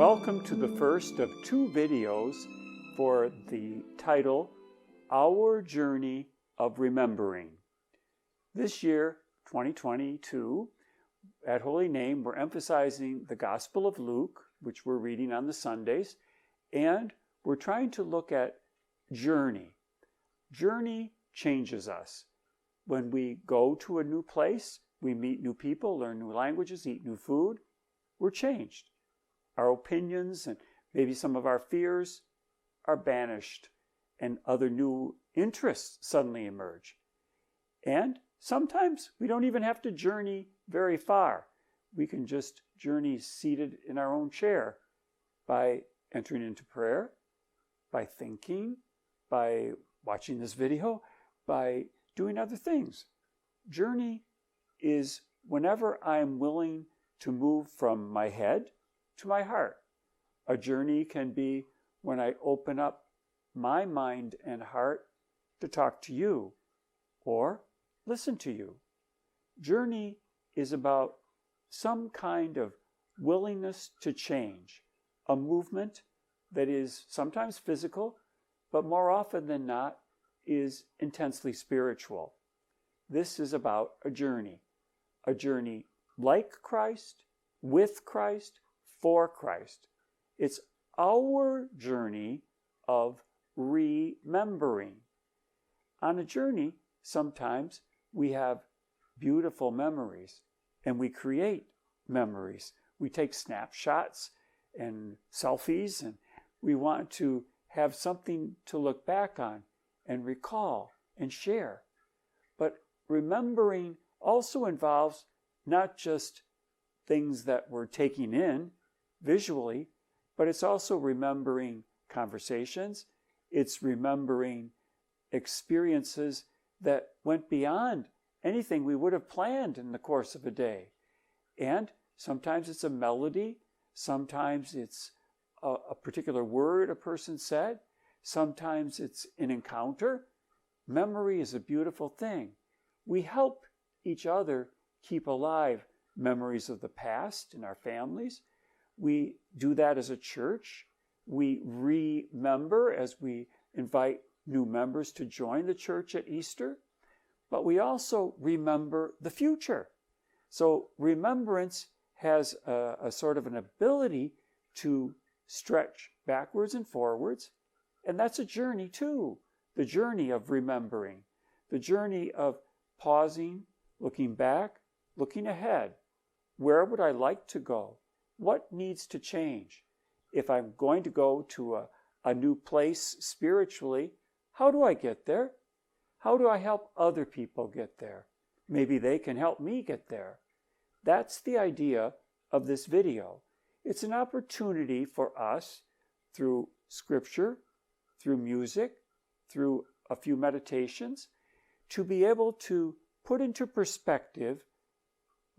Welcome to the first of two videos for the title, Our Journey of Remembering. This year, 2022, at Holy Name, we're emphasizing the Gospel of Luke, which we're reading on the Sundays, and we're trying to look at journey. Journey changes us. When we go to a new place, we meet new people, learn new languages, eat new food, we're changed. Our opinions and maybe some of our fears are banished, and other new interests suddenly emerge. And sometimes we don't even have to journey very far. We can just journey seated in our own chair by entering into prayer, by thinking, by watching this video, by doing other things. Journey is whenever I'm willing to move from my head to my heart. A journey can be when I open up my mind and heart to talk to you or listen to you. Journey is about some kind of willingness to change, a movement that is sometimes physical, but more often than not is intensely spiritual. This is about a journey like Christ, with Christ, for Christ. It's our journey of remembering. On a journey, sometimes we have beautiful memories, and we create memories. We take snapshots and selfies, and we want to have something to look back on and recall and share. But remembering also involves not just things that we're taking in visually, but it's also remembering conversations. It's remembering experiences that went beyond anything we would have planned in the course of a day. And sometimes it's a melody, sometimes it's a particular word a person said, sometimes it's an encounter. Memory is a beautiful thing. We help each other keep alive memories of the past in our families. We do that as a church. We remember as we invite new members to join the church at Easter. But we also remember the future. So remembrance has a sort of an ability to stretch backwards and forwards. And that's a journey too. The journey of remembering. The journey of pausing, looking back, looking ahead. Where would I like to go? What needs to change? If I'm going to go to a new place spiritually, how do I get there? How do I help other people get there? Maybe they can help me get there. That's the idea of this video. It's an opportunity for us, through scripture, through music, through a few meditations, to be able to put into perspective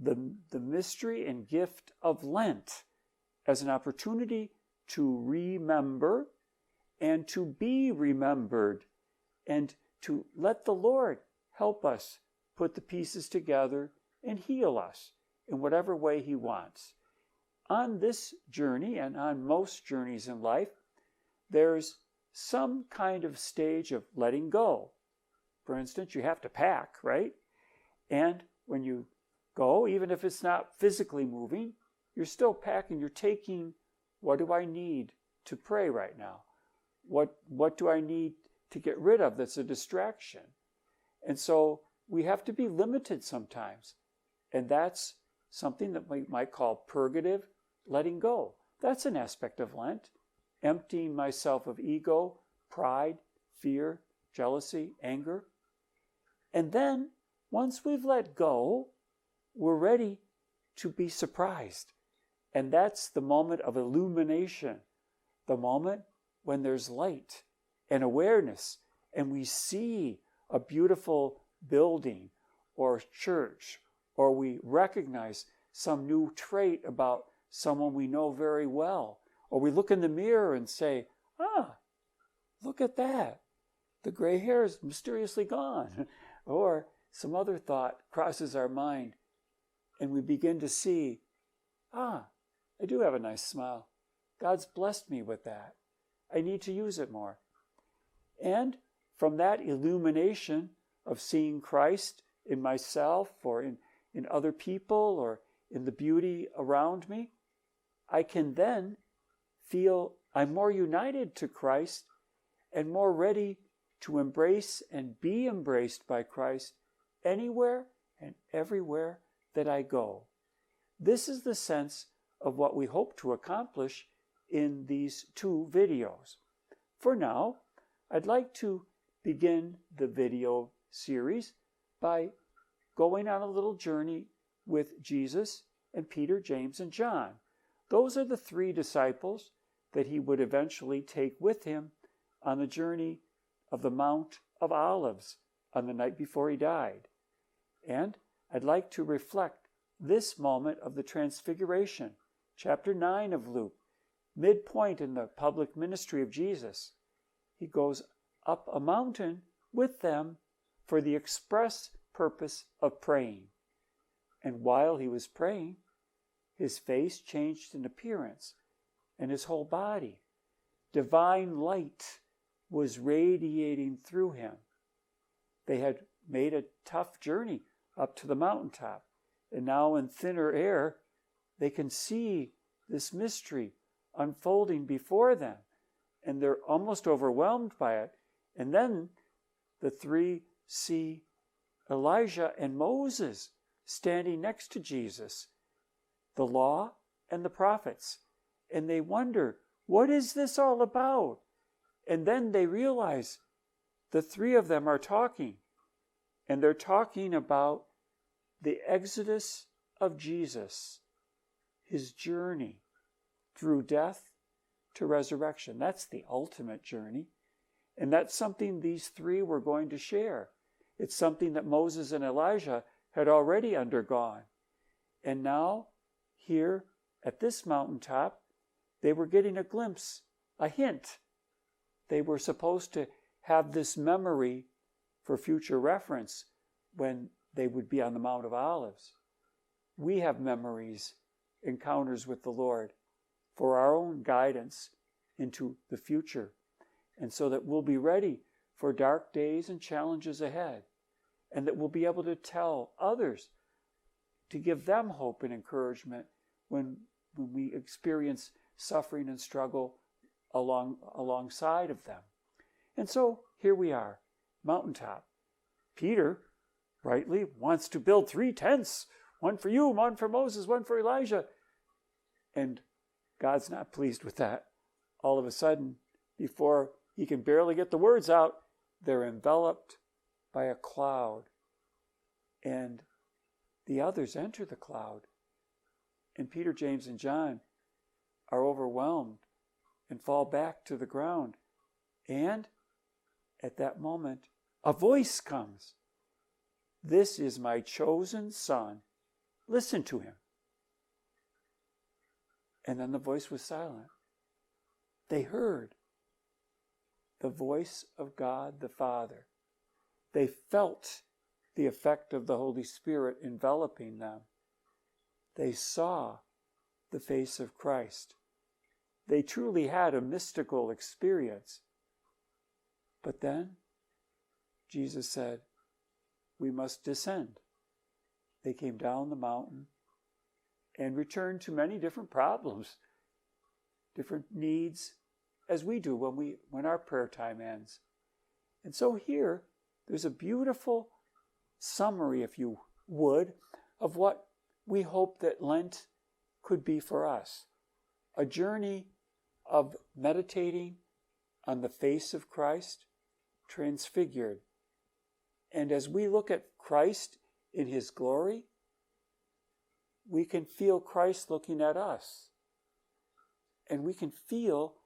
the mystery and gift of Lent as an opportunity to remember and to be remembered, and to let the Lord help us put the pieces together and heal us in whatever way He wants. On this journey, and on most journeys in life, there's some kind of stage of letting go. For instance, you have to pack, right? And when you go, even if it's not physically moving, you're still packing. You're taking, what do I need to pray right now? What do I need to get rid of that's a distraction? And so we have to be limited sometimes. And that's something that we might call purgative, letting go. That's an aspect of Lent. Emptying myself of ego, pride, fear, jealousy, anger. And then, once we've let go, we're ready to be surprised. And that's the moment of illumination, the moment when there's light and awareness, and we see a beautiful building or church, or we recognize some new trait about someone we know very well, or we look in the mirror and say, look at that. The gray hair is mysteriously gone. Or some other thought crosses our mind, and we begin to see, I do have a nice smile. God's blessed me with that. I need to use it more. And from that illumination of seeing Christ in myself or in other people or in the beauty around me, I can then feel I'm more united to Christ and more ready to embrace and be embraced by Christ anywhere and everywhere that I go. This is the sense of what we hope to accomplish in these 2 videos. For now, I'd like to begin the video series by going on a little journey with Jesus and Peter, James, and John. Those are the 3 disciples that he would eventually take with him on the journey of the Mount of Olives on the night before he died. And I'd like to reflect this moment of the Transfiguration, chapter 9 of Luke, midpoint in the public ministry of Jesus. He goes up a mountain with them for the express purpose of praying. And while he was praying, his face changed in appearance and his whole body. Divine light was radiating through him. They had made a tough journey up to the mountaintop, and now in thinner air, they can see this mystery unfolding before them, and they're almost overwhelmed by it. And then the 3 see Elijah and Moses standing next to Jesus, the law and the prophets, and they wonder, what is this all about? And then they realize the 3 of them are talking, and they're talking about the exodus of Jesus, his journey through death to resurrection. That's the ultimate journey. And that's something these 3 were going to share. It's something that Moses and Elijah had already undergone. And now, here at this mountaintop, they were getting a glimpse, a hint. They were supposed to have this memory for future reference when they would be on the Mount of Olives. We have memories, encounters with the Lord for our own guidance into the future, and so that we'll be ready for dark days and challenges ahead, and that we'll be able to tell others, to give them hope and encouragement when we experience suffering and struggle alongside of them. And so here we are, mountaintop. Peter, rightly, wants to build 3 tents, one for you, one for Moses, one for Elijah. And God's not pleased with that. All of a sudden, before he can barely get the words out, they're enveloped by a cloud. And the others enter the cloud. And Peter, James, and John are overwhelmed and fall back to the ground. And at that moment, a voice comes. This is my chosen son. Listen to him. And then the voice was silent. They heard the voice of God the Father. They felt the effect of the Holy Spirit enveloping them. They saw the face of Christ. They truly had a mystical experience. But then Jesus said, we must descend. They came down the mountain and returned to many different problems, different needs, as we do when our prayer time ends. And so here, there's a beautiful summary, if you would, of what we hope that Lent could be for us. A journey of meditating on the face of Christ, transfigured. And as we look at Christ in his glory, we can feel Christ looking at us. And we can feel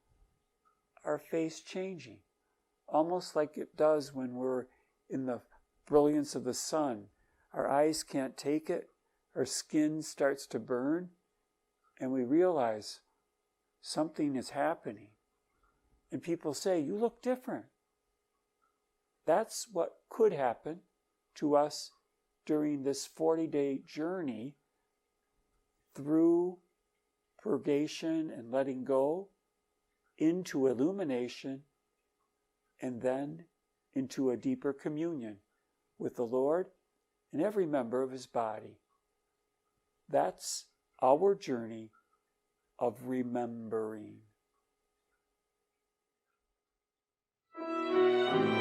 our face changing, almost like it does when we're in the brilliance of the sun. Our eyes can't take it, our skin starts to burn, and we realize something is happening. And people say, you look different. That's what could happen to us during this 40-day journey through purgation and letting go, into illumination, and then into a deeper communion with the Lord and every member of his body. That's our journey of remembering. Thank you.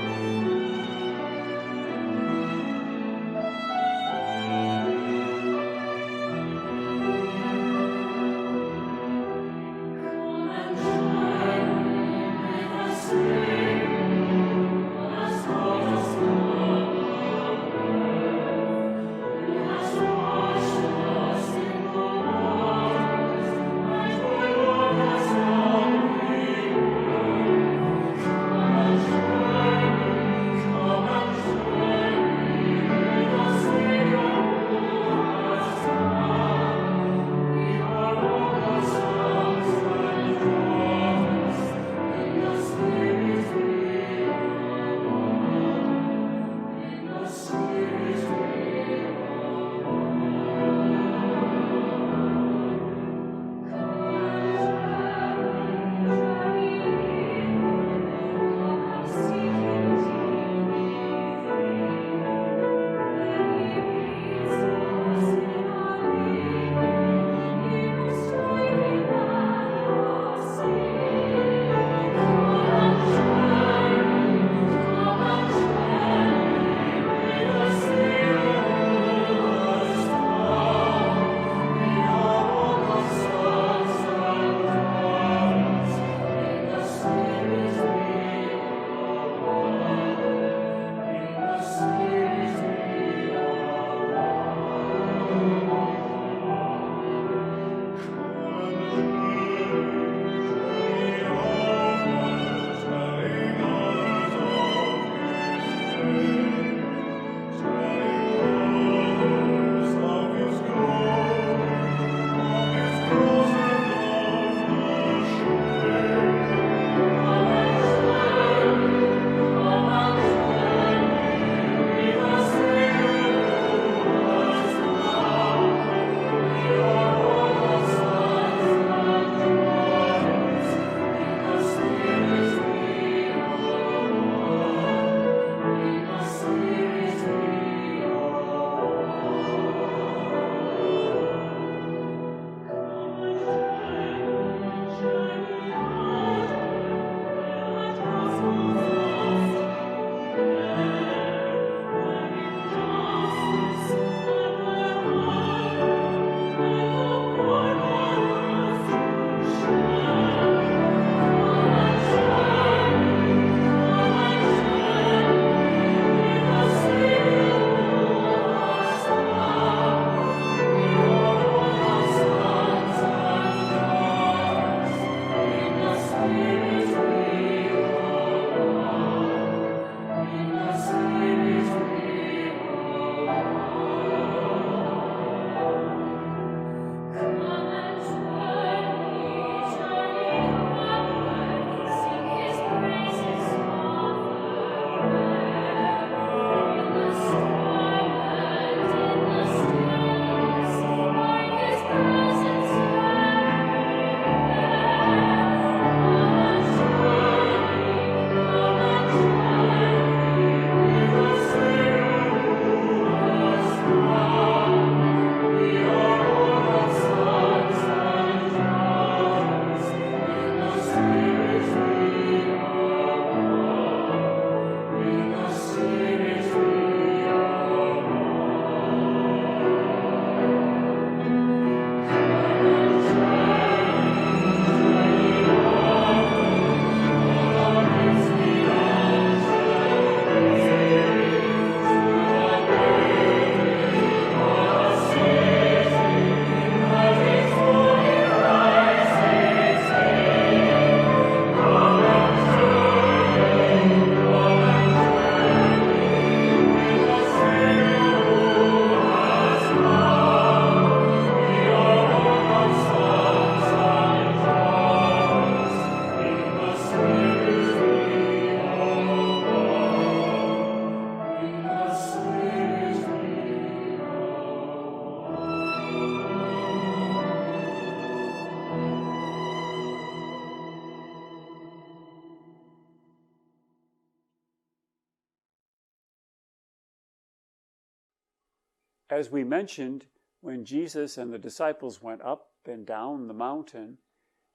as we mentioned, when Jesus and the disciples went up and down the mountain,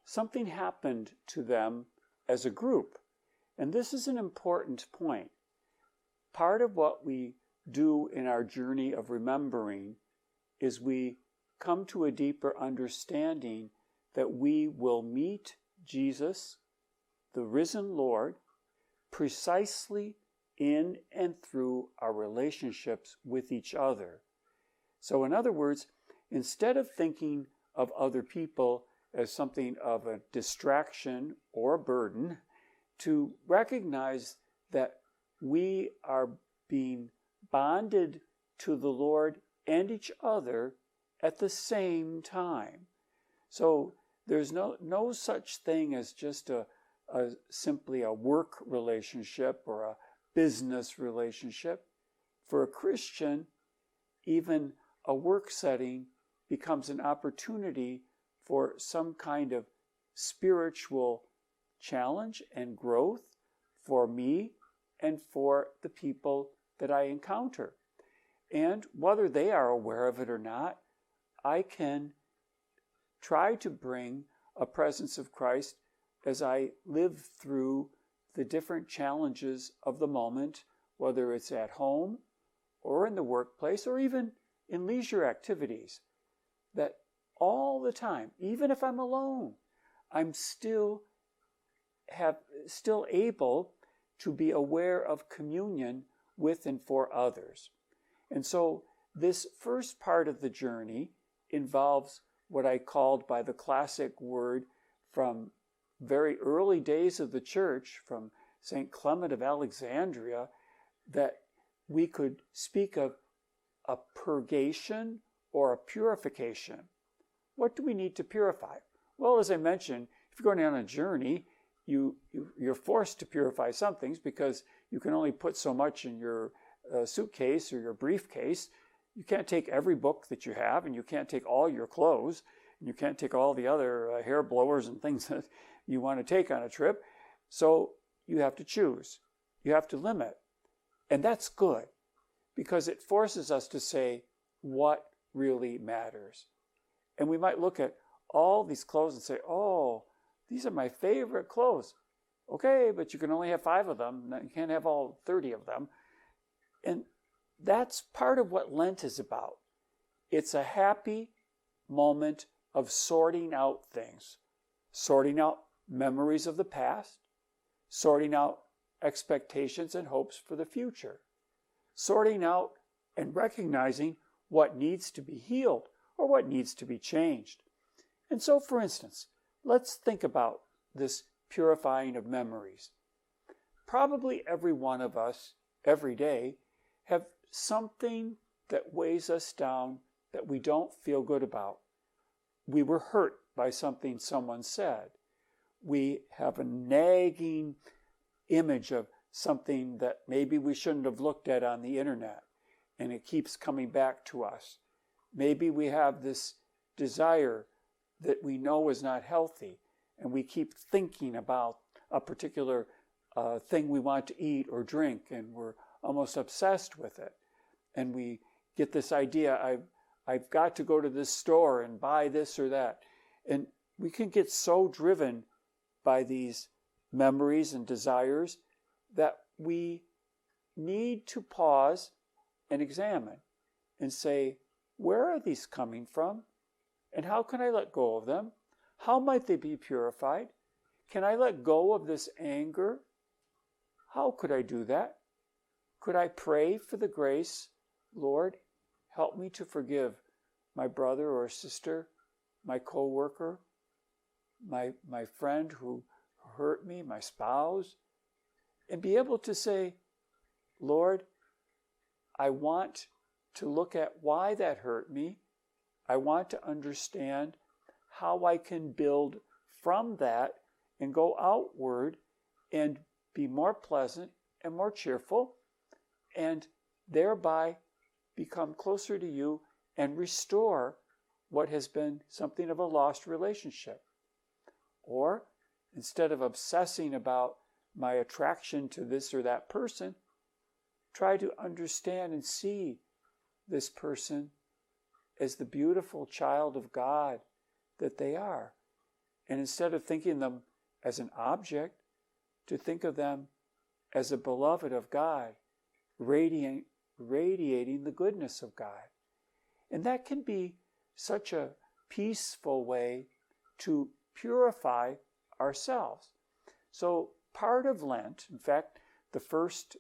something happened to them as a group. And this is an important point. Part of what we do in our journey of remembering is we come to a deeper understanding that we will meet Jesus, the risen Lord, precisely in and through our relationships with each other. So in other words, instead of thinking of other people as something of a distraction or a burden, to recognize that we are being bonded to the Lord and each other at the same time. So there's no such thing as just simply a work relationship or a business relationship. For a Christian, even a work setting becomes an opportunity for some kind of spiritual challenge and growth for me and for the people that I encounter. And whether they are aware of it or not, I can try to bring a presence of Christ as I live through the different challenges of the moment, whether it's at home or in the workplace or even in leisure activities, that all the time, even if I'm alone, I'm still able to be aware of communion with and for others. And so this first part of the journey involves what I called by the classic word from very early days of the church, from St. Clement of Alexandria, that we could speak of a purgation or a purification. What do we need to purify? Well, as I mentioned, if you're going on a journey, you're forced to purify some things because you can only put so much in your suitcase or your briefcase. You can't take every book that you have, and you can't take all your clothes, and you can't take all the other hair blowers and things that you want to take on a trip. So you have to choose. You have to limit. And that's good because it forces us to say what really matters. And we might look at all these clothes and say, oh, these are my favorite clothes. Okay, but you can only have 5 of them. You can't have all 30 of them. And that's part of what Lent is about. It's a happy moment of sorting out things, sorting out memories of the past, sorting out expectations and hopes for the future, sorting out and recognizing what needs to be healed or what needs to be changed. And so, for instance, let's think about this purifying of memories. Probably every one of us, every day, have something that weighs us down that we don't feel good about. We were hurt by something someone said. We have a nagging image of something that maybe we shouldn't have looked at on the internet, and it keeps coming back to us. Maybe we have this desire that we know is not healthy, and we keep thinking about a particular thing we want to eat or drink, and we're almost obsessed with it. And we get this idea, I've got to go to this store and buy this or that. And we can get so driven by these memories and desires that we need to pause and examine and say, where are these coming from? And how can I let go of them? How might they be purified? Can I let go of this anger? How could I do that? Could I pray for the grace, Lord, help me to forgive my brother or sister, my co-worker, my friend who hurt me, my spouse, and be able to say, Lord, I want to look at why that hurt me. I want to understand how I can build from that and go outward and be more pleasant and more cheerful, and thereby become closer to you and restore what has been something of a lost relationship. Or, instead of obsessing about my attraction to this or that person, try to understand and see this person as the beautiful child of God that they are. And instead of thinking of them as an object, to think of them as a beloved of God, radiating the goodness of God. And that can be such a peaceful way to purify ourselves. So part of Lent, in fact, the first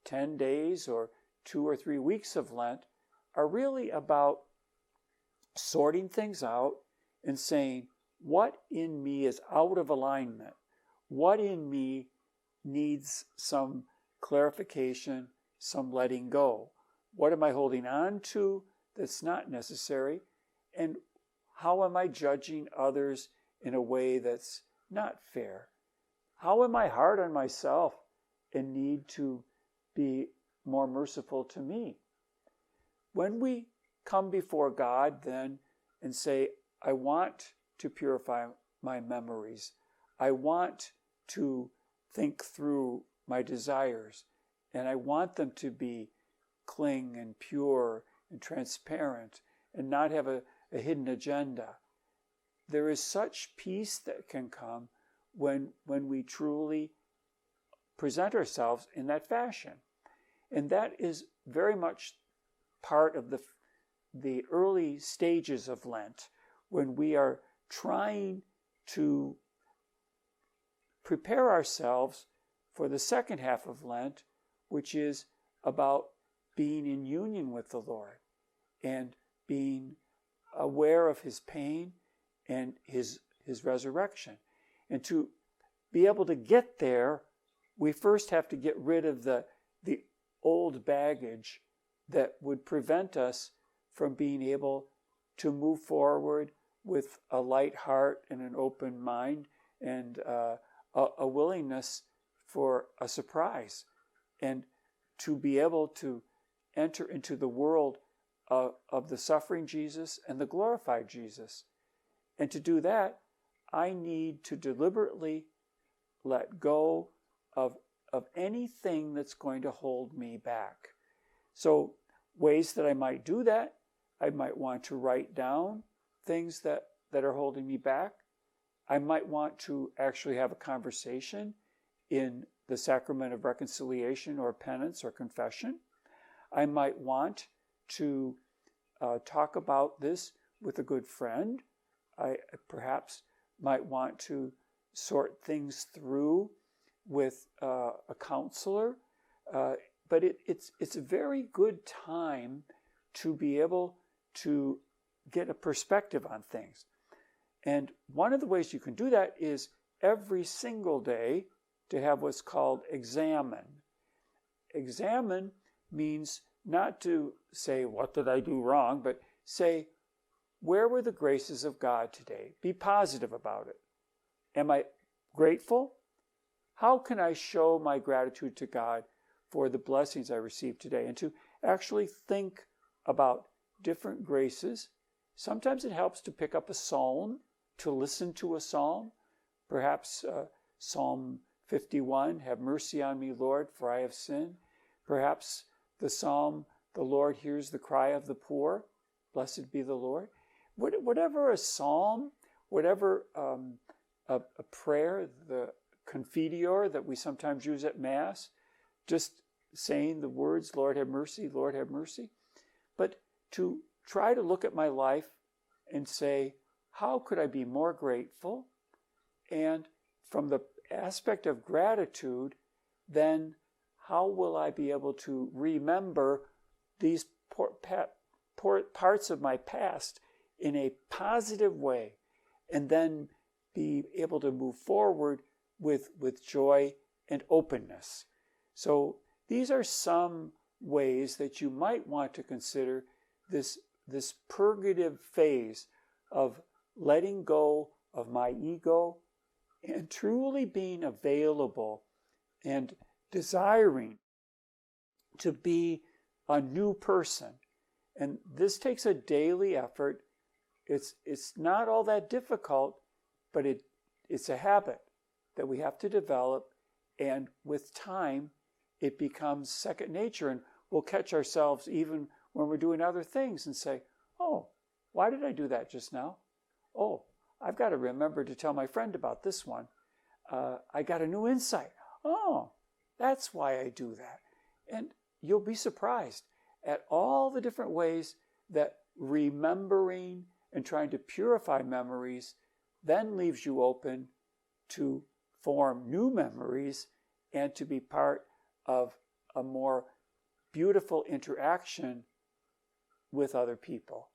10 days or 2 or 3 weeks of Lent are really about sorting things out and saying, what in me is out of alignment? What in me needs some clarification, some letting go? What am I holding on to that's not necessary? And how am I judging others in a way that's not fair? How am I hard on myself and need to be more merciful to me? When we come before God then and say, I want to purify my memories, I want to think through my desires, and I want them to be clean and pure and transparent and not have a hidden agenda. There is such peace that can come when we truly present ourselves in that fashion. And that is very much part of the early stages of Lent, when we are trying to prepare ourselves for the second half of Lent, which is about being in union with the Lord and being aware of his pain and his resurrection. And to be able to get there, we first have to get rid of the old baggage that would prevent us from being able to move forward with a light heart and an open mind and a willingness for a surprise, and to be able to enter into the world of the suffering Jesus and the glorified Jesus. And to do that, I need to deliberately let go of anything that's going to hold me back. So ways that I might do that, I might want to write down things that are holding me back. I might want to actually have a conversation in the sacrament of reconciliation or penance or confession. I might want to talk about this with a good friend. I perhaps might want to sort things through with a counselor. But it's a very good time to be able to get a perspective on things. And one of the ways you can do that is every single day to have what's called examine. Examine means not to say, what did I do wrong, but say, where were the graces of God today? Be positive about it. Am I grateful? How can I show my gratitude to God for the blessings I received today? And to actually think about different graces. Sometimes it helps to pick up a psalm, to listen to a psalm. Perhaps Psalm 51, have mercy on me, Lord, for I have sinned. Perhaps the psalm, the Lord hears the cry of the poor, blessed be the Lord. Whatever a psalm, whatever a prayer, the confiteor that we sometimes use at Mass, just saying the words, Lord have mercy, Lord have mercy. But to try to look at my life and say, how could I be more grateful? And from the aspect of gratitude, then how will I be able to remember these parts of my past in a positive way, and then be able to move forward with joy and openness? So these are some ways that you might want to consider this purgative phase of letting go of my ego and truly being available and desiring to be a new person. And this takes a daily effort. It's not all that difficult, but it's a habit that we have to develop, and with time it becomes second nature. And we'll catch ourselves even when we're doing other things and say, oh, why did I do that just now? Oh, I've got to remember to tell my friend about this one. I got a new insight. Oh, that's why I do that. And you'll be surprised at all the different ways that remembering and trying to purify memories then leaves you open to form new memories and to be part of a more beautiful interaction with other people.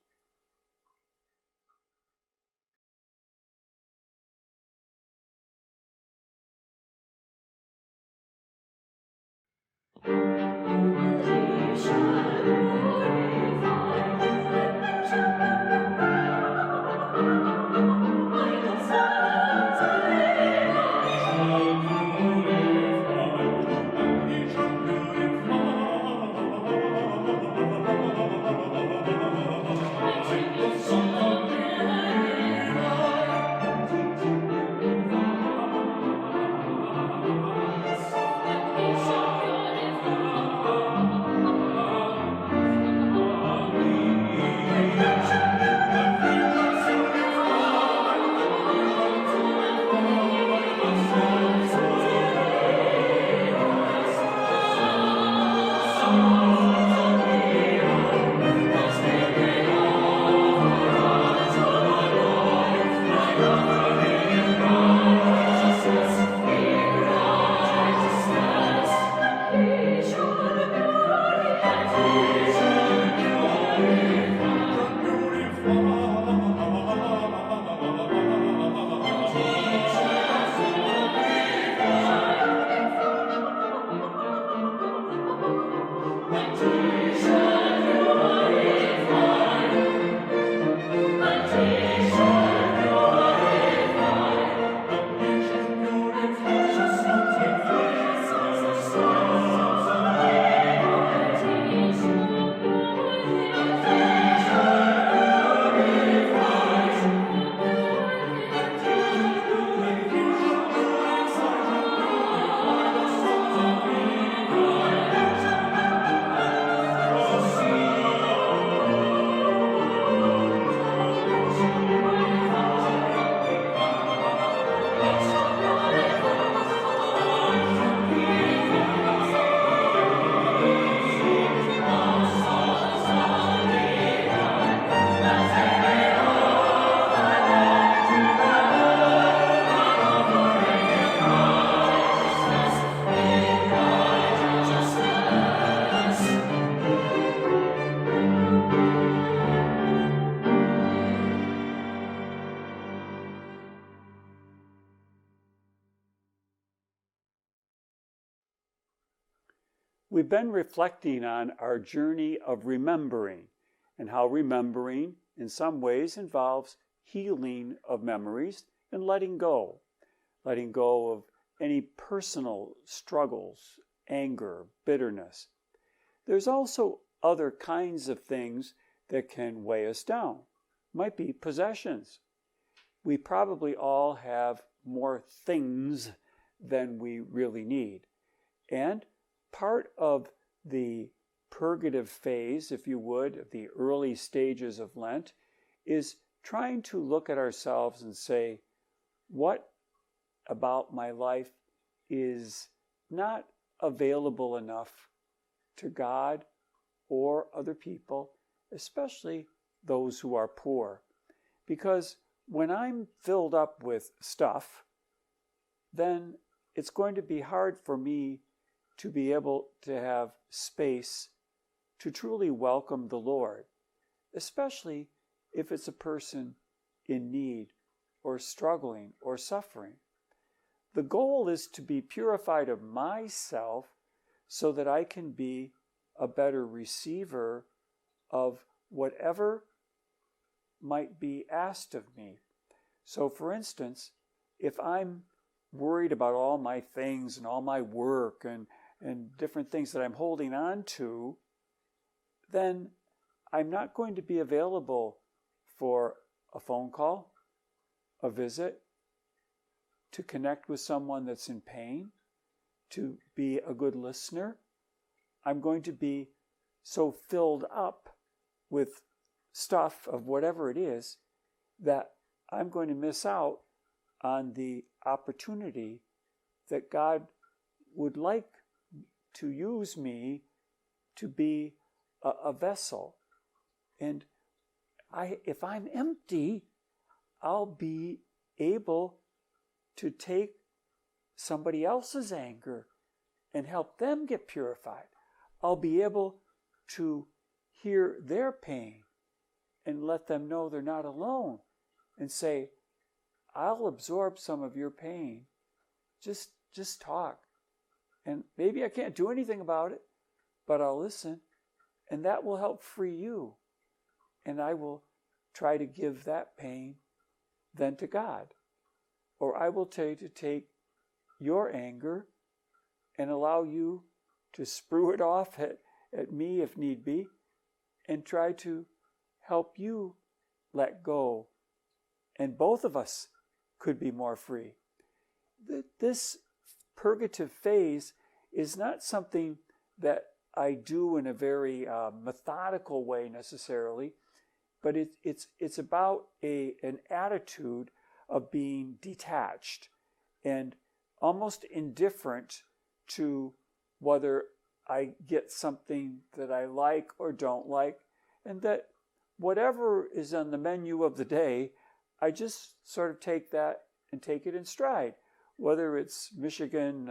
We've been reflecting on our journey of remembering and how remembering in some ways involves healing of memories and letting go of any personal struggles, anger, bitterness. There's also other kinds of things that can weigh us down. Might be possessions. We probably all have more things than we really need. And part of the purgative phase, if you would, of the early stages of Lent, is trying to look at ourselves and say, what about my life is not available enough to God or other people, especially those who are poor? Because when I'm filled up with stuff, then it's going to be hard for me to be able to have space to truly welcome the Lord, especially if it's a person in need or struggling or suffering. The goal is to be purified of myself so that I can be a better receiver of whatever might be asked of me. So, for instance, if I'm worried about all my things and all my work and different things that I'm holding on to, then I'm not going to be available for a phone call, a visit, to connect with someone that's in pain, to be a good listener. I'm going to be so filled up with stuff of whatever it is that I'm going to miss out on the opportunity that God would like to use me to be a vessel. And if I'm empty, I'll be able to take somebody else's anger and help them get purified. I'll be able to hear their pain and let them know they're not alone and say, I'll absorb some of your pain. Just talk. And maybe I can't do anything about it, but I'll listen, and that will help free you. And I will try to give that pain then to God. Or I will try to take your anger and allow you to sprue it off at me if need be, and try to help you let go. And both of us could be more free. This purgative phase is not something that I do in a very methodical way necessarily, but it's about an attitude of being detached and almost indifferent to whether I get something that I like or don't like, and that whatever is on the menu of the day, I just sort of take that and take it in stride. Whether it's Michigan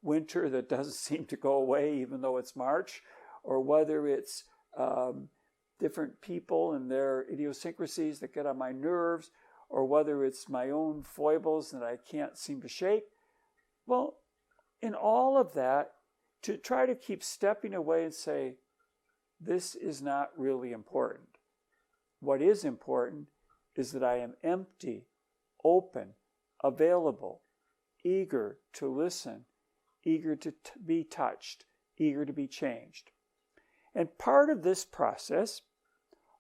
winter that doesn't seem to go away even though it's March, or whether it's different people and their idiosyncrasies that get on my nerves, or whether it's my own foibles that I can't seem to shake. Well, in all of that, to try to keep stepping away and say, this is not really important. What is important is that I am empty, open, available, eager to listen, eager to be touched, eager to be changed. And part of this process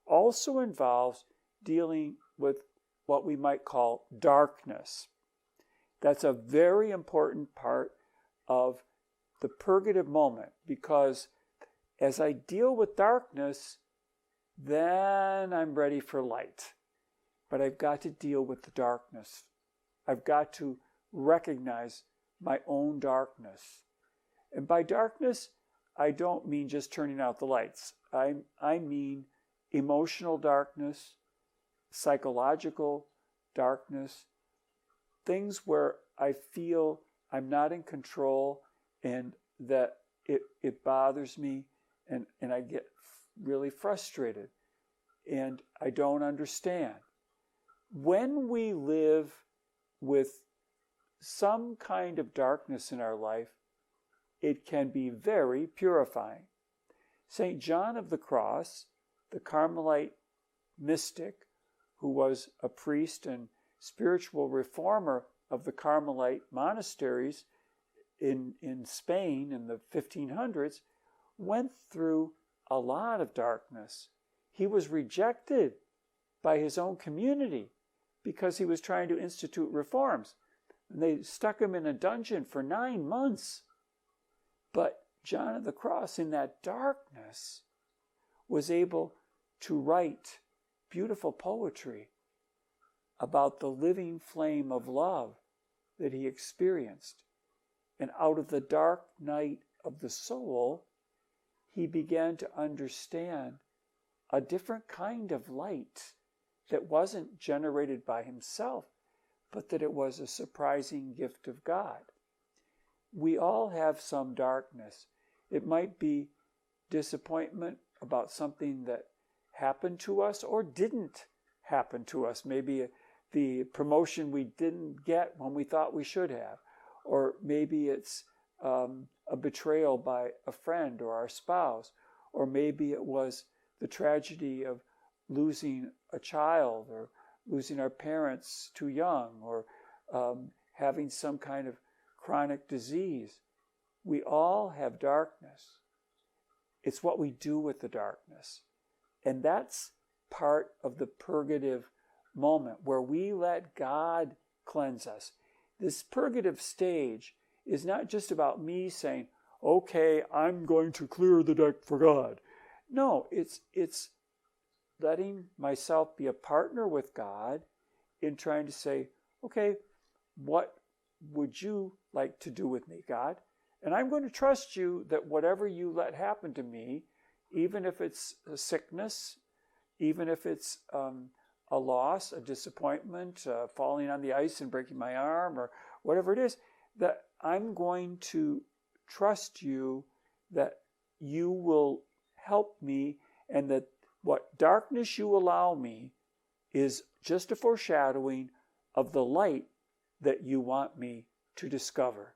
also involves dealing with what we might call darkness. That's a very important part of the purgative moment, because as I deal with darkness, then I'm ready for light. But I've got to deal with the darkness. I've got to recognize my own darkness. And by darkness, I don't mean just turning out the lights. I mean emotional darkness, psychological darkness, things where I feel I'm not in control and that it bothers me and I get really frustrated and I don't understand. When we live with some kind of darkness in our life, it can be very purifying. St. John of the Cross, the Carmelite mystic, who was a priest and spiritual reformer of the Carmelite monasteries in Spain in the 1500s, went through a lot of darkness. He was rejected by his own community because he was trying to institute reforms. And they stuck him in a dungeon for 9 months. But John of the Cross, in that darkness, was able to write beautiful poetry about the living flame of love that he experienced. And out of the dark night of the soul, he began to understand a different kind of light that wasn't generated by himself, but that it was a surprising gift of God. We all have some darkness. It might be disappointment about something that happened to us or didn't happen to us. Maybe the promotion we didn't get when we thought we should have. Or maybe it's a betrayal by a friend or our spouse. Or maybe it was the tragedy of losing a child or losing our parents too young or having some kind of chronic disease. We all have darkness. It's what we do with the darkness. And that's part of the purgative moment where we let God cleanse us. This purgative stage is not just about me saying, okay, I'm going to clear the deck for God. No, it's letting myself be a partner with God in trying to say, okay, what would you like to do with me, God? And I'm going to trust you that whatever you let happen to me, even if it's a sickness, even if it's a loss, a disappointment, falling on the ice and breaking my arm, or whatever it is, that I'm going to trust you that you will help me, and that what darkness you allow me is just a foreshadowing of the light that you want me to discover.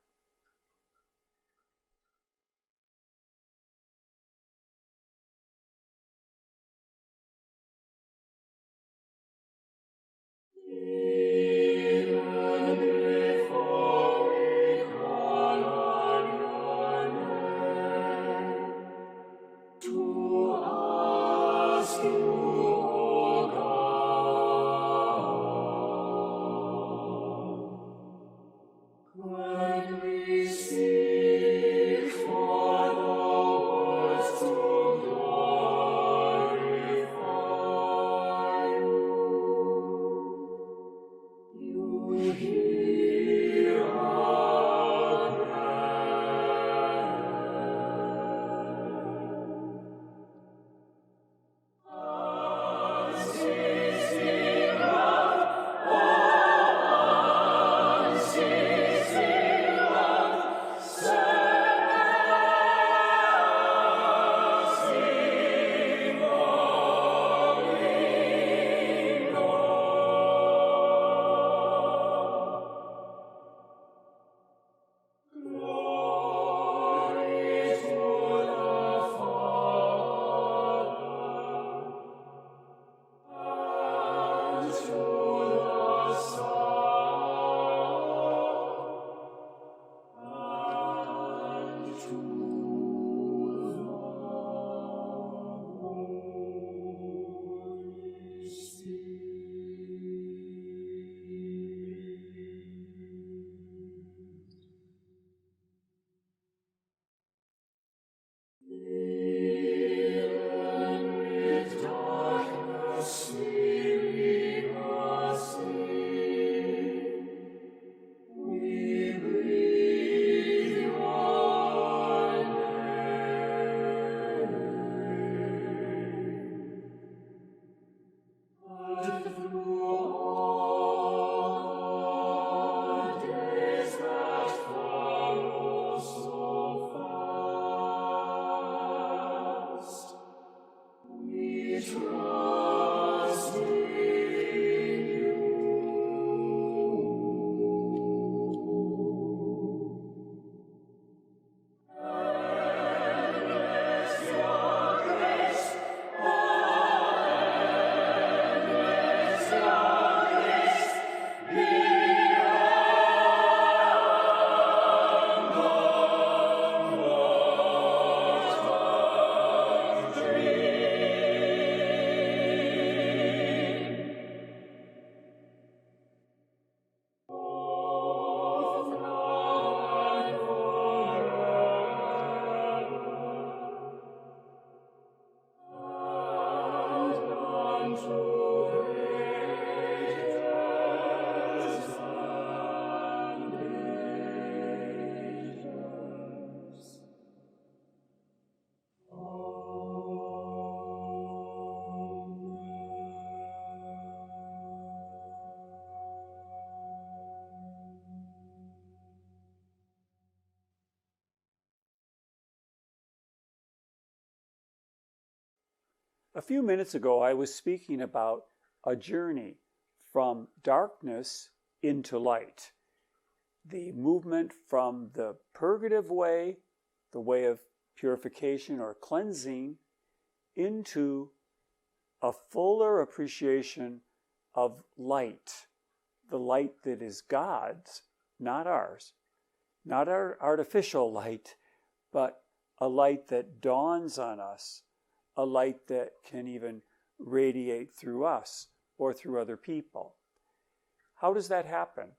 A few minutes ago, I was speaking about a journey from darkness into light. The movement from the Purgative Way, the way of purification or cleansing, into a fuller appreciation of light, the light that is God's, not ours, not our artificial light, but a light that dawns on us, a light that can even radiate through us or through other people. How does that happen?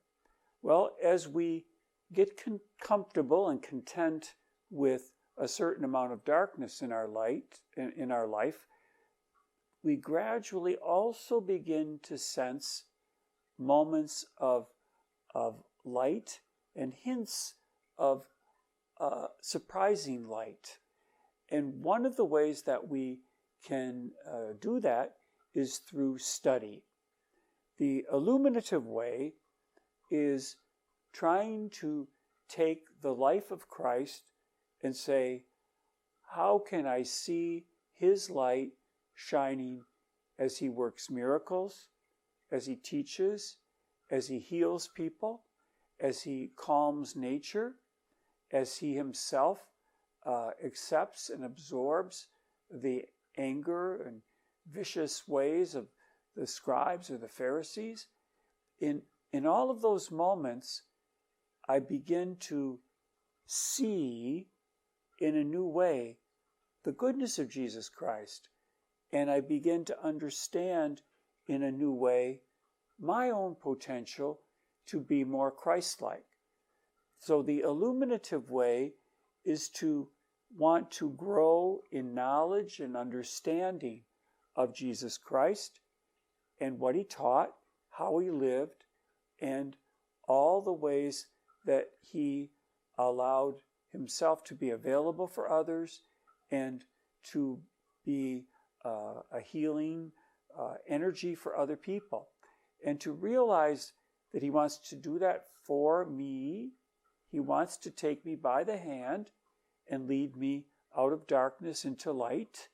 Well, as we get comfortable and content with a certain amount of darkness in our in our life, we gradually also begin to sense moments of light and hints of surprising light. And one of the ways that we can do that is through study. The Illuminative Way is trying to take the life of Christ and say, how can I see his light shining as he works miracles, as he teaches, as he heals people, as he calms nature, as he himself accepts and absorbs the anger and vicious ways of the scribes or the Pharisees. In all of those moments, I begin to see in a new way the goodness of Jesus Christ, and I begin to understand in a new way my own potential to be more Christ-like. So the Illuminative Way is to want to grow in knowledge and understanding of Jesus Christ and what he taught, how he lived, and all the ways that he allowed himself to be available for others and to be a healing energy for other people. And to realize that he wants to do that for me. He wants to take me by the hand and lead me out of darkness into light.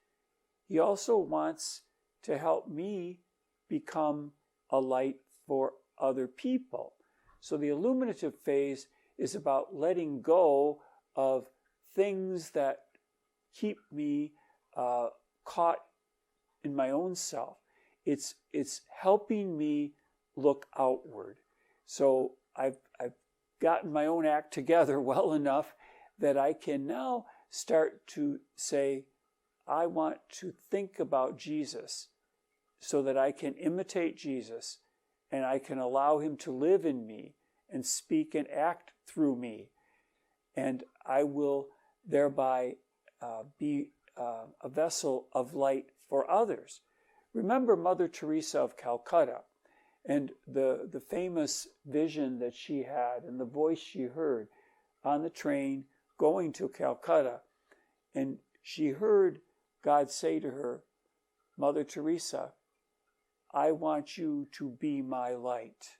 He also wants to help me become a light for other people. So the illuminative phase is about letting go of things that keep me caught in my own self. It's helping me look outward. So I've gotten my own act together well enough that I can now start to say, I want to think about Jesus so that I can imitate Jesus and I can allow him to live in me and speak and act through me. And I will thereby be a vessel of light for others. Remember Mother Teresa of Calcutta and the famous vision that she had and the voice she heard on the train going to Calcutta. And she heard God say to her, Mother Teresa, I want you to be my light.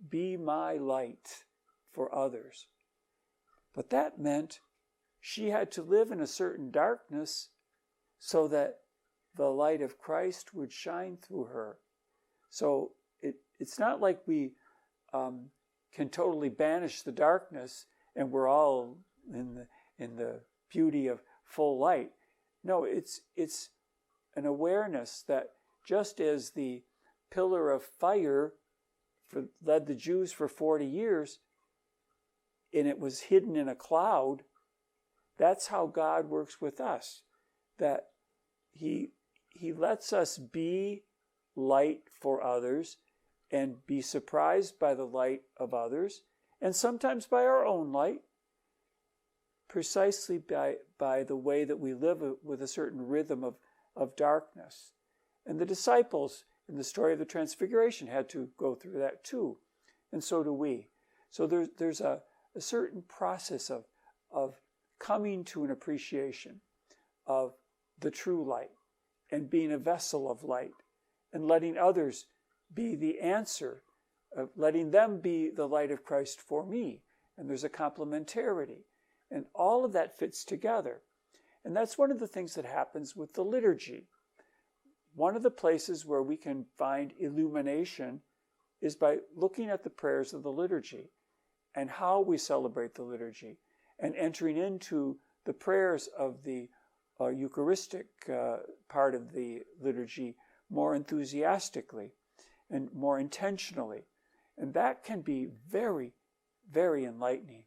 Be my light for others. But that meant she had to live in a certain darkness so that the light of Christ would shine through her. So it's not like we can totally banish the darkness and we're all in the beauty of full light. No, it's an awareness that just as the pillar of fire led the Jews for 40 years, and it was hidden in a cloud, that's how God works with us. That He lets us be light for others and be surprised by the light of others, and sometimes by our own light, precisely by the way that we live with a certain rhythm of darkness. And the disciples in the story of the Transfiguration had to go through that too, and so do we. So there's a certain process of coming to an appreciation of the true light and being a vessel of light and letting others be the answer, of letting them be the light of Christ for me. And there's a complementarity. And all of that fits together. And that's one of the things that happens with the liturgy. One of the places where we can find illumination is by looking at the prayers of the liturgy and how we celebrate the liturgy and entering into the prayers of the Eucharistic part of the liturgy more enthusiastically and more intentionally. And that can be very, very enlightening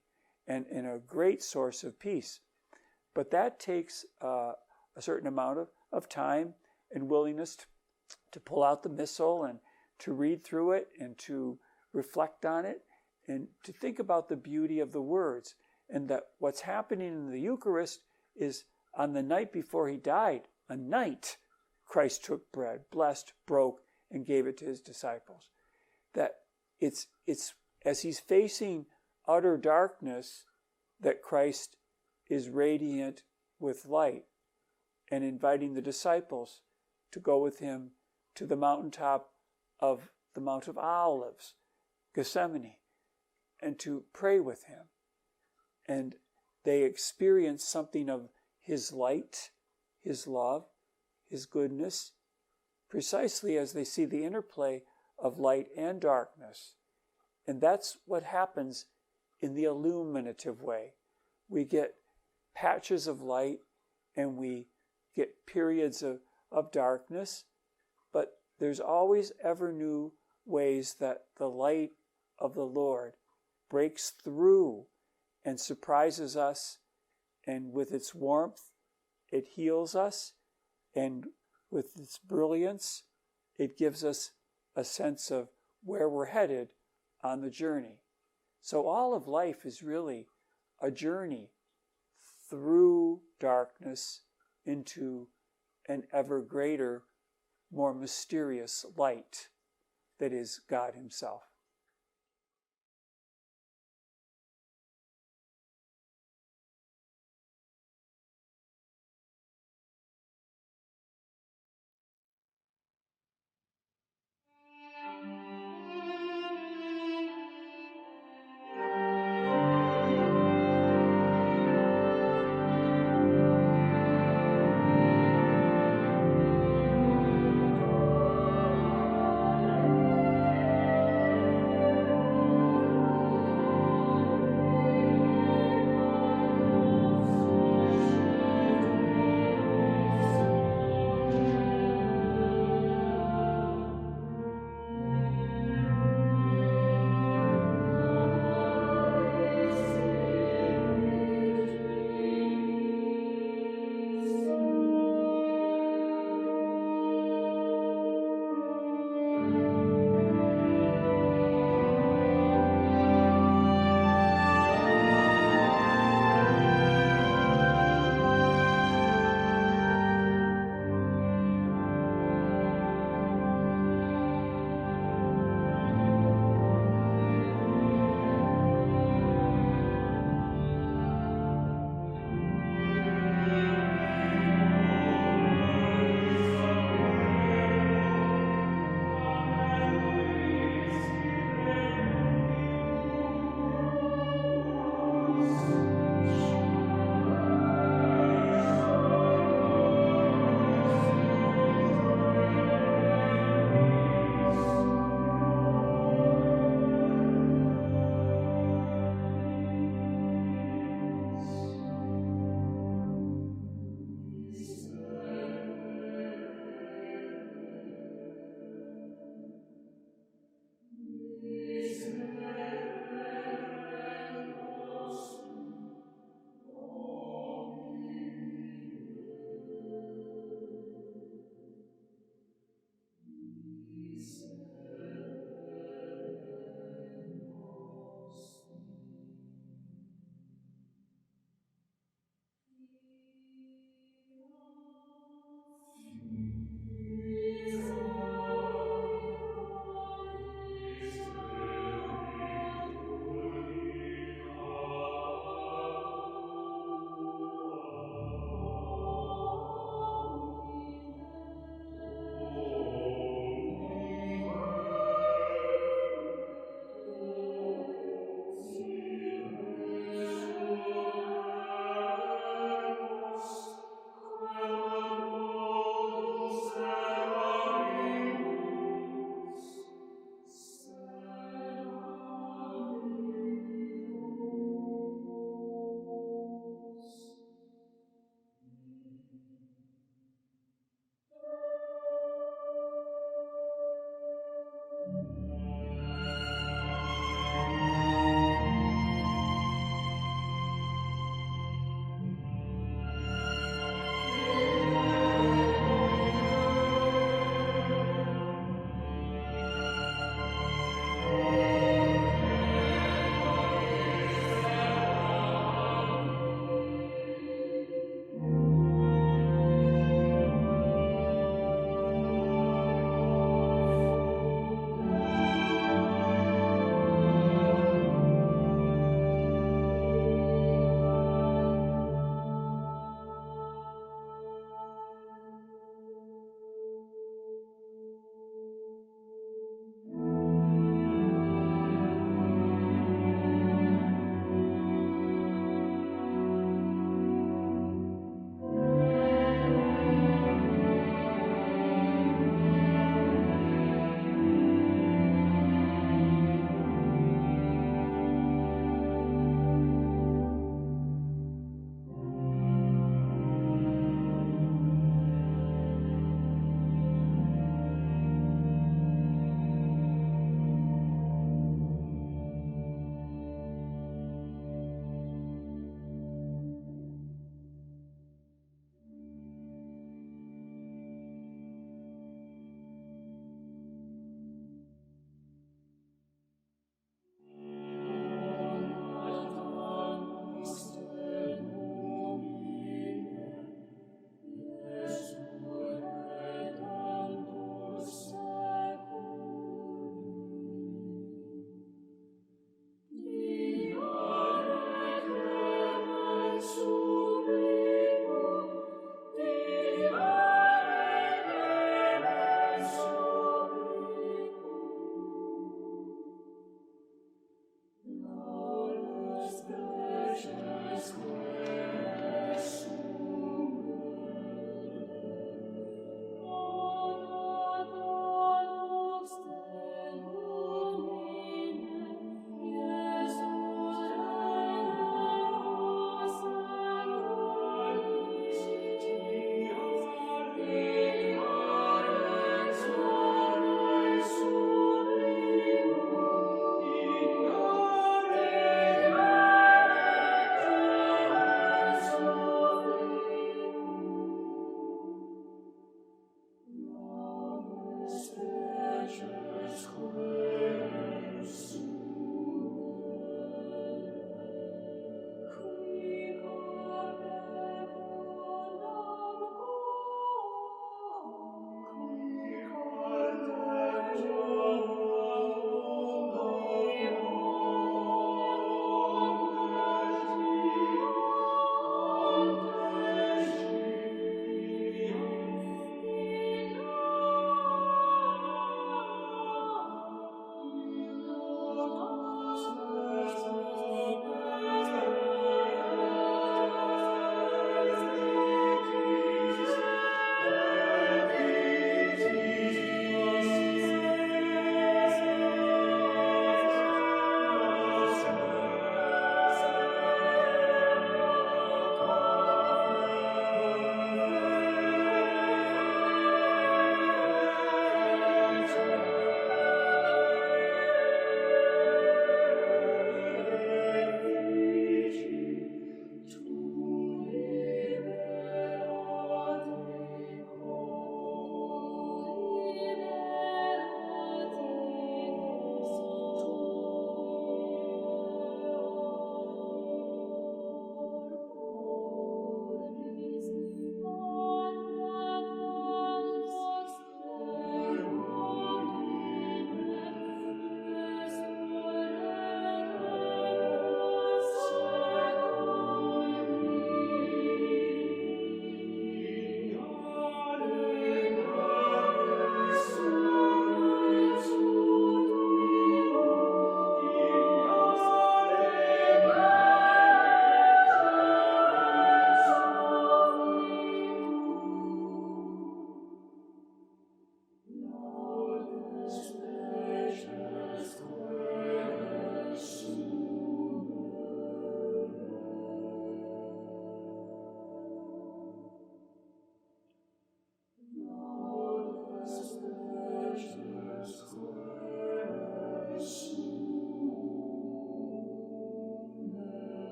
and a great source of peace. But that takes a certain amount of time and willingness to pull out the missal and to read through it and to reflect on it and to think about the beauty of the words, and that what's happening in the Eucharist is on the night before he died, a night, Christ took bread, blessed, broke, and gave it to his disciples. That it's as he's facing utter darkness that Christ is radiant with light and inviting the disciples to go with him to the mountaintop of the Mount of Olives, Gethsemane, and to pray with him. And they experience something of his light, his love, his goodness, precisely as they see the interplay of light and darkness. And that's what happens in the illuminative way. We get patches of light and we get periods of darkness, but there's always ever new ways that the light of the Lord breaks through and surprises us, and with its warmth, it heals us, and with its brilliance, it gives us a sense of where we're headed on the journey. So all of life is really a journey through darkness into an ever greater, more mysterious light that is God himself.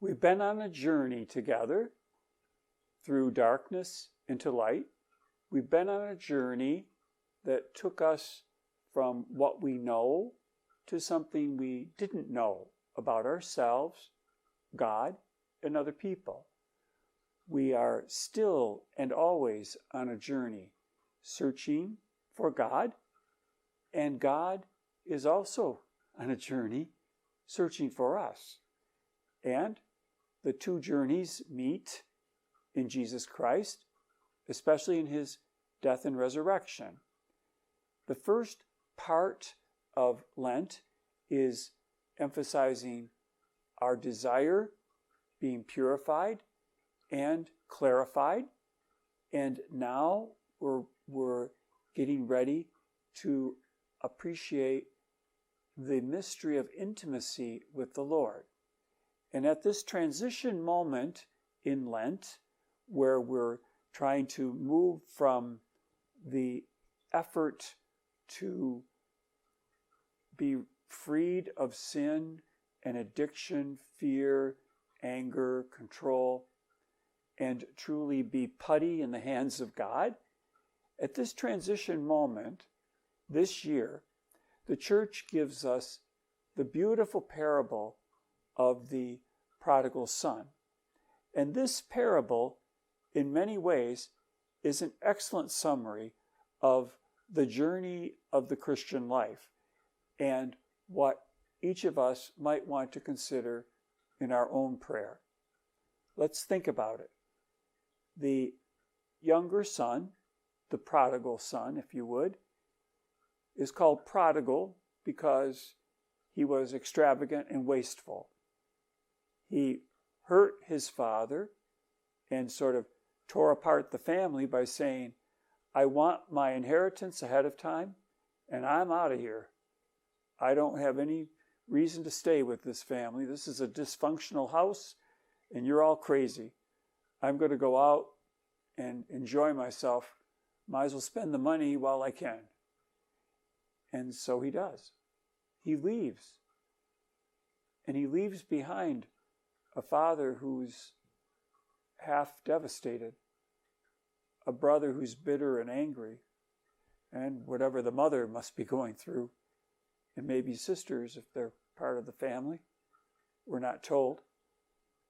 We've been on a journey together through darkness into light. We've been on a journey that took us from what we know to something we didn't know about ourselves, God, and other people. We are still and always on a journey, searching for God, and God is also on a journey, searching for us. And the two journeys meet in Jesus Christ, especially in his death and resurrection. The first part of Lent is emphasizing our desire being purified and clarified. And now we're getting ready to appreciate the mystery of intimacy with the Lord. And at this transition moment in Lent, where we're trying to move from the effort to be freed of sin and addiction, fear, anger, control, and truly be putty in the hands of God, at this transition moment, this year, the Church gives us the beautiful parable of the prodigal son. And this parable, in many ways, is an excellent summary of the journey of the Christian life and what each of us might want to consider in our own prayer. Let's think about it. The younger son, the prodigal son, if you would, is called prodigal because he was extravagant and wasteful. He hurt his father and sort of tore apart the family by saying, I want my inheritance ahead of time, and I'm out of here. I don't have any reason to stay with this family. This is a dysfunctional house, and you're all crazy. I'm going to go out and enjoy myself. Might as well spend the money while I can. And so he does. He leaves. And he leaves behind a father who's half devastated, a brother who's bitter and angry, and whatever the mother must be going through, and maybe sisters if they're part of the family. We're not told.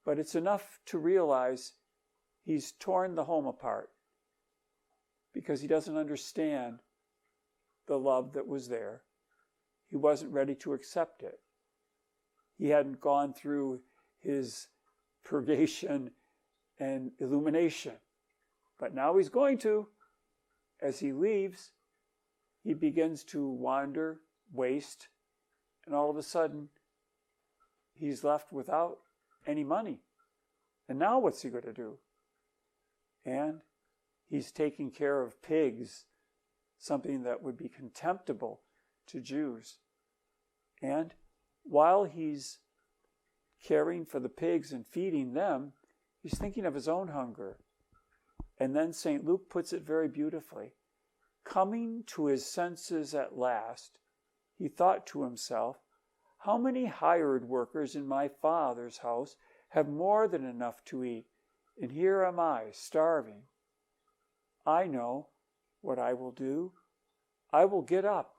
But it's enough to realize he's torn the home apart because he doesn't understand the love that was there. He wasn't ready to accept it. He hadn't gone through his purgation and illumination. But now he's going to. As he leaves, he begins to wander, waste, and all of a sudden, he's left without any money. And now what's he going to do? And he's taking care of pigs, something that would be contemptible to Jews. And while he's caring for the pigs and feeding them, he's thinking of his own hunger. And then St. Luke puts it very beautifully. Coming to his senses at last, he thought to himself, how many hired workers in my father's house have more than enough to eat, and here am I, starving. I know what I will do. I will get up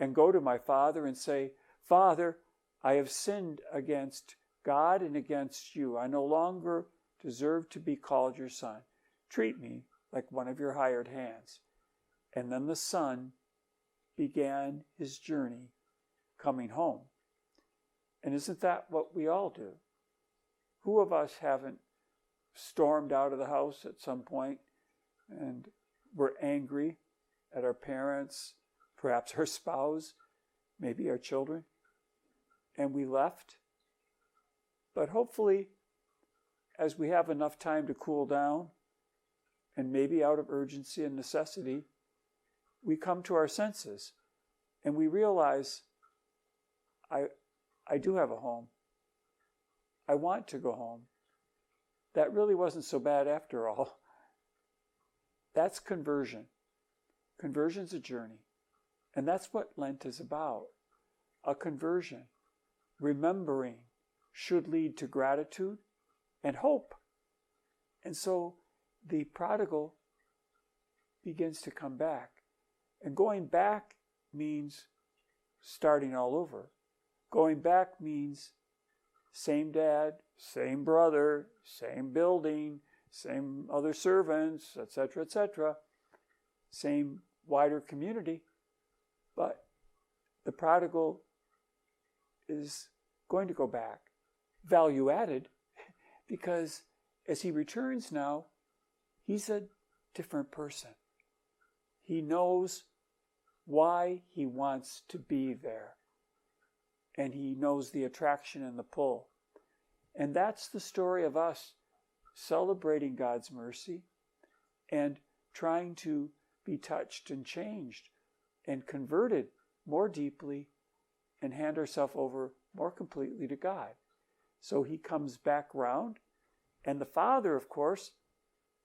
and go to my father and say, Father, I have sinned against God and against you. I no longer deserve to be called your son. Treat me like one of your hired hands. And then the son began his journey coming home. And isn't that what we all do? Who of us haven't stormed out of the house at some point and we're angry at our parents, perhaps our spouse, maybe our children, and we left? But hopefully, as we have enough time to cool down, and maybe out of urgency and necessity, we come to our senses and we realize, I do have a home. I want to go home. That really wasn't so bad after all. That's conversion. Conversion's a journey. And that's what Lent is about. A conversion. Remembering should lead to gratitude and hope. And so the prodigal begins to come back. And going back means starting all over. Going back means same dad, same brother, same building, same other servants, etc., etc., same wider community. But the prodigal is going to go back, value added, because as he returns now, he's a different person. He knows why he wants to be there. And he knows the attraction and the pull. And that's the story of us celebrating God's mercy and trying to be touched and changed and converted more deeply and hand ourselves over more completely to God. So he comes back round. And the Father, of course,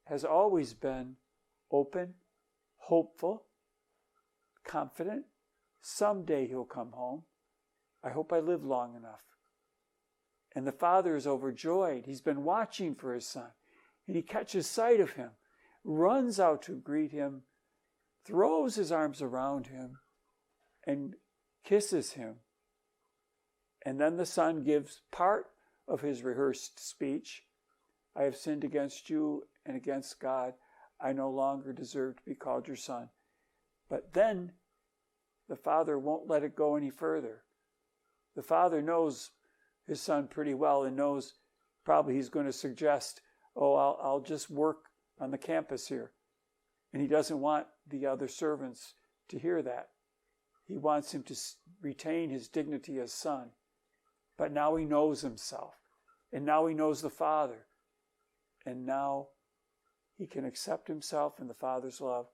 has always been open, hopeful, confident. Someday he'll come home. I hope I live long enough. And the Father is overjoyed. He's been watching for his Son. And he catches sight of him, runs out to greet him, throws his arms around him, and kisses him. And then the Son gives part of his rehearsed speech. I have sinned against you and against God. I no longer deserve to be called your son. But then the Father won't let it go any further. The Father knows his Son pretty well and knows probably he's going to suggest, I'll just work on the campus here. And he doesn't want the other servants to hear that. He wants him to retain his dignity as son. But now he knows himself. And now he knows the Father. And now he can accept himself in the Father's love.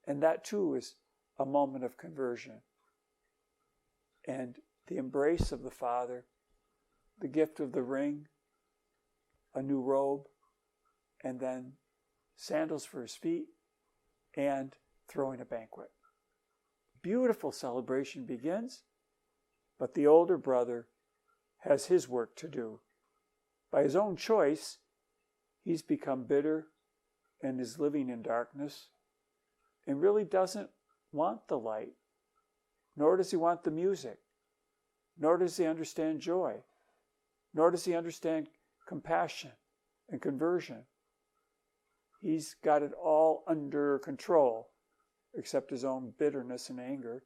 And that too is a moment of conversion. And the embrace of the Father, the gift of the ring, a new robe, and then sandals for his feet, and throwing a banquet. Beautiful celebration begins, but the older brother has his work to do. By his own choice, he's become bitter and is living in darkness and really doesn't want the light, nor does he want the music, nor does he understand joy, nor does he understand compassion and conversion. He's got it all under control, except his own bitterness and anger.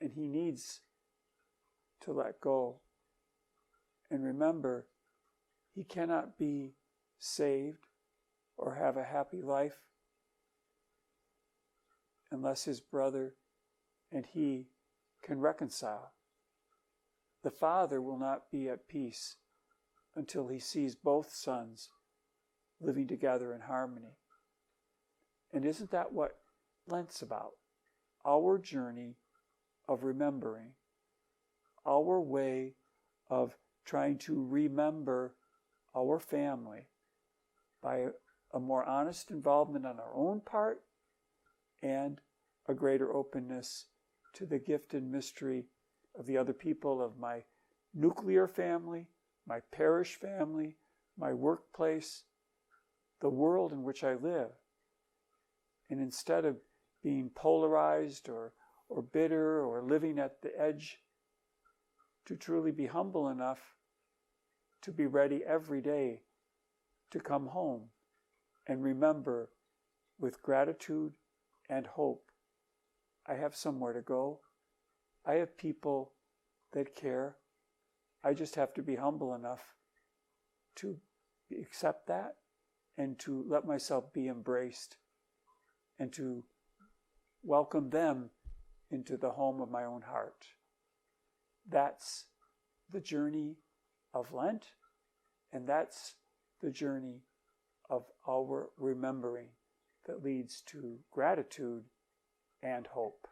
And he needs to let go. And remember, he cannot be saved or have a happy life unless his brother and he can reconcile. The Father will not be at peace until he sees both sons living together in harmony. And isn't that what Lent's about? Our journey of remembering, our way of trying to remember our family by a more honest involvement on our own part and a greater openness to the gift and mystery of the other people of my nuclear family, my parish family, my workplace, the world in which I live. And instead of being polarized or bitter or living at the edge, to truly be humble enough to be ready every day to come home and remember with gratitude and hope, I have somewhere to go. I have people that care. I just have to be humble enough to accept that and to let myself be embraced and to welcome them into the home of my own heart. That's the journey of Lent, and that's the journey of our remembering that leads to gratitude and hope.